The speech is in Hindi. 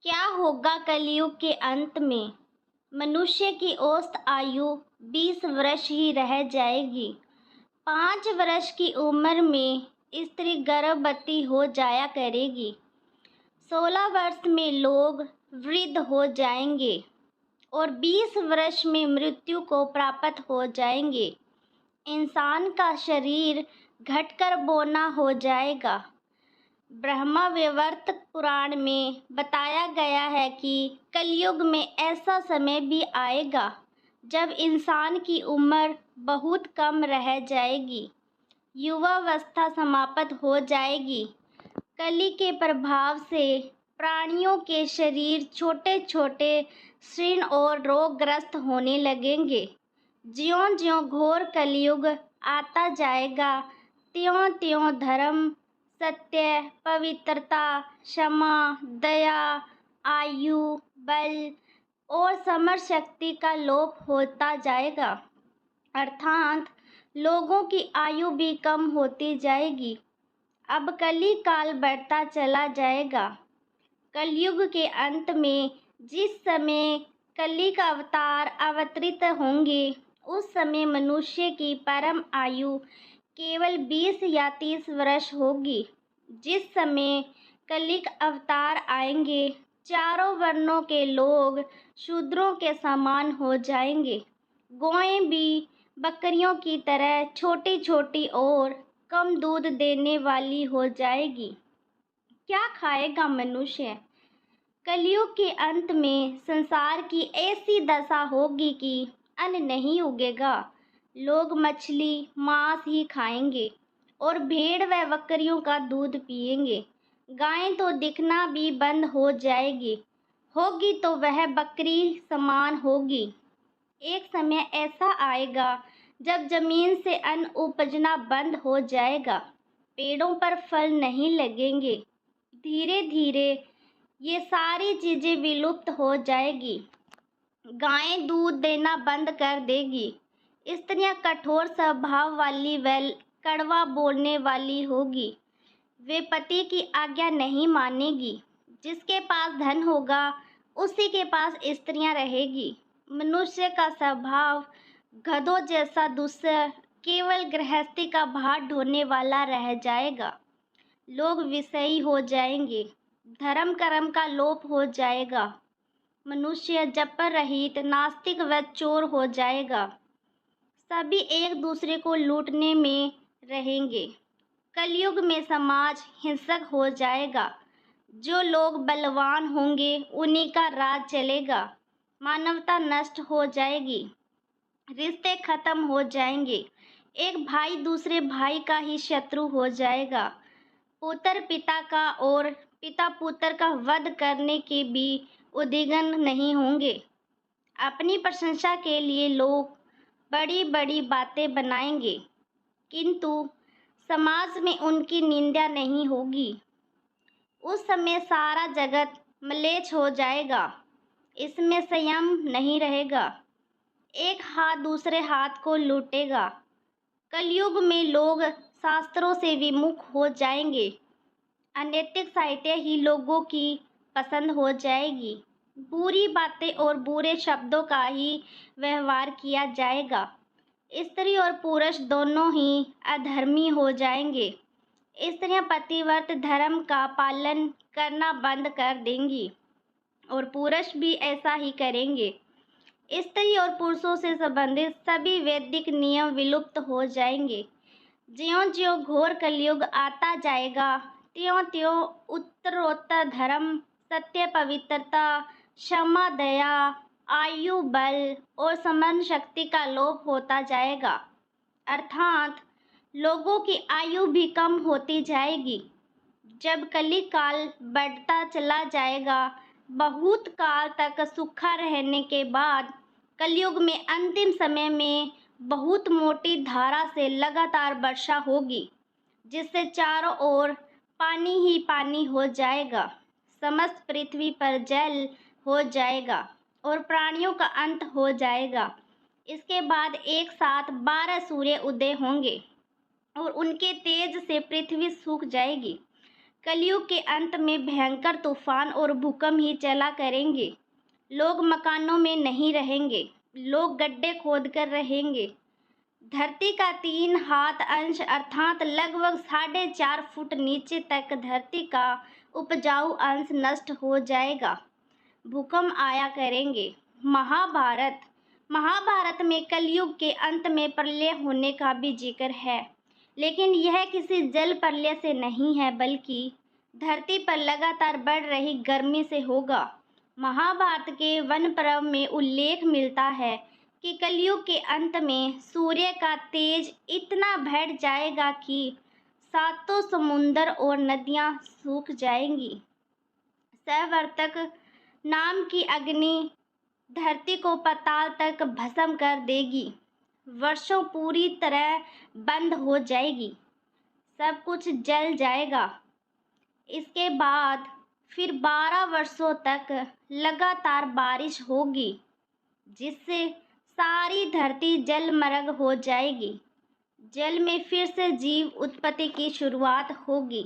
क्या होगा कलयुग के अंत में? मनुष्य की औसत आयु 20 वर्ष ही रह जाएगी। 5 वर्ष की उम्र में स्त्री गर्भवती हो जाया करेगी। 16 वर्ष में लोग वृद्ध हो जाएंगे और 20 वर्ष में मृत्यु को प्राप्त हो जाएंगे। इंसान का शरीर घटकर बौना हो जाएगा। ब्रह्मावैवर्त पुराण में बताया गया है कि कलयुग में ऐसा समय भी आएगा जब इंसान की उम्र बहुत कम रह जाएगी, युवावस्था समाप्त हो जाएगी। कली के प्रभाव से प्राणियों के शरीर छोटे छोटे, क्षीण और रोगग्रस्त होने लगेंगे। ज्यों-ज्यों घोर कलयुग आता जाएगा, त्यों-त्यों धर्म, सत्य, पवित्रता, क्षमा, दया, आयु, बल और समर शक्ति का लोप होता जाएगा। अर्थात लोगों की आयु भी कम होती जाएगी। अब कली काल बढ़ता चला जाएगा। कलयुग के अंत में जिस समय कली का अवतार अवतरित होंगे, उस समय मनुष्य की परम आयु केवल 20 या 30 वर्ष होगी। जिस समय कलिक अवतार आएंगे, चारों वर्णों के लोग शूद्रों के समान हो जाएंगे। गौएं भी बकरियों की तरह छोटी छोटी और कम दूध देने वाली हो जाएगी। क्या खाएगा मनुष्य? कलयुग के अंत में संसार की ऐसी दशा होगी कि अन्न नहीं उगेगा। लोग मछली, मांस ही खाएंगे और भेड़ व बकरियों का दूध पिएंगे। गायें तो दिखना भी बंद हो जाएगी, होगी तो वह बकरी समान होगी। एक समय ऐसा आएगा जब जमीन से अन्न उपजना बंद हो जाएगा, पेड़ों पर फल नहीं लगेंगे। धीरे धीरे ये सारी चीजें विलुप्त हो जाएगी। गायें दूध देना बंद कर देगी। स्त्रियां कठोर स्वभाव वाली व कड़वा बोलने वाली होगी। वे पति की आज्ञा नहीं मानेगी। जिसके पास धन होगा उसी के पास स्त्रियां रहेगी। मनुष्य का स्वभाव गधों जैसा दुस्सह, केवल गृहस्थी का भार ढोने वाला रह जाएगा। लोग विषयी हो जाएंगे। धर्म कर्म का लोप हो जाएगा। मनुष्य जप रहित, नास्तिक व चोर हो जाएगा। सभी एक दूसरे को लूटने में रहेंगे। कलयुग में समाज हिंसक हो जाएगा। जो लोग बलवान होंगे उन्हीं का राज चलेगा। मानवता नष्ट हो जाएगी। रिश्ते खत्म हो जाएंगे। एक भाई दूसरे भाई का ही शत्रु हो जाएगा। पुत्र पिता का और पिता पुत्र का वध करने के भी उद्विग्न नहीं होंगे। अपनी प्रशंसा के लिए लोग बड़ी बड़ी बातें बनाएंगे, किंतु समाज में उनकी निंदा नहीं होगी। उस समय सारा जगत म्लेच्छ हो जाएगा। इसमें संयम नहीं रहेगा। एक हाथ दूसरे हाथ को लूटेगा। कलयुग में लोग शास्त्रों से विमुख हो जाएंगे। अनैतिक साहित्य ही लोगों की पसंद हो जाएगी। बुरी बातें और बुरे शब्दों का ही व्यवहार किया जाएगा। स्त्री और पुरुष दोनों ही अधर्मी हो जाएंगे। स्त्रियां पतिव्रत धर्म का पालन करना बंद कर देंगी और पुरुष भी ऐसा ही करेंगे। स्त्री और पुरुषों से संबंधित सभी वैदिक नियम विलुप्त हो जाएंगे। ज्यों-ज्यों घोर कलयुग आता जाएगा, त्यों-त्यों उत्तरोत्तर धर्म, सत्य, पवित्रता, क्षमा, दया, आयु, बल और समरण शक्ति का लोप होता जाएगा। अर्थात लोगों की आयु भी कम होती जाएगी। जब कली काल बढ़ता चला जाएगा, बहुत काल तक सूखा रहने के बाद कलयुग में अंतिम समय में बहुत मोटी धारा से लगातार वर्षा होगी, जिससे चारों ओर पानी ही पानी हो जाएगा। समस्त पृथ्वी पर जल हो जाएगा और प्राणियों का अंत हो जाएगा। इसके बाद एक साथ 12 सूर्य उदय होंगे और उनके तेज से पृथ्वी सूख जाएगी। कलयुग के अंत में भयंकर तूफान और भूकंप ही चला करेंगे। लोग मकानों में नहीं रहेंगे, लोग गड्ढे खोदकर रहेंगे। धरती का 3 हाथ अंश अर्थात लगभग 4.5 फुट नीचे तक धरती का उपजाऊ अंश नष्ट हो जाएगा। भूकंप आया करेंगे। महाभारत में कलयुग के अंत में प्रलय होने का भी जिक्र है, लेकिन यह किसी जल प्रलय से नहीं है, बल्कि धरती पर लगातार बढ़ रही गर्मी से होगा। महाभारत के वन पर्व में उल्लेख मिलता है कि कलयुग के अंत में सूर्य का तेज इतना बढ़ जाएगा कि सातों समुंदर और नदियां सूख जाएंगी। सवर्तक नाम की अग्नि धरती को पाताल तक भस्म कर देगी। वर्षों पूरी तरह बंद हो जाएगी, सब कुछ जल जाएगा। इसके बाद फिर 12 वर्षों तक लगातार बारिश होगी, जिससे सारी धरती जलमग्न हो जाएगी। जल में फिर से जीव उत्पत्ति की शुरुआत होगी।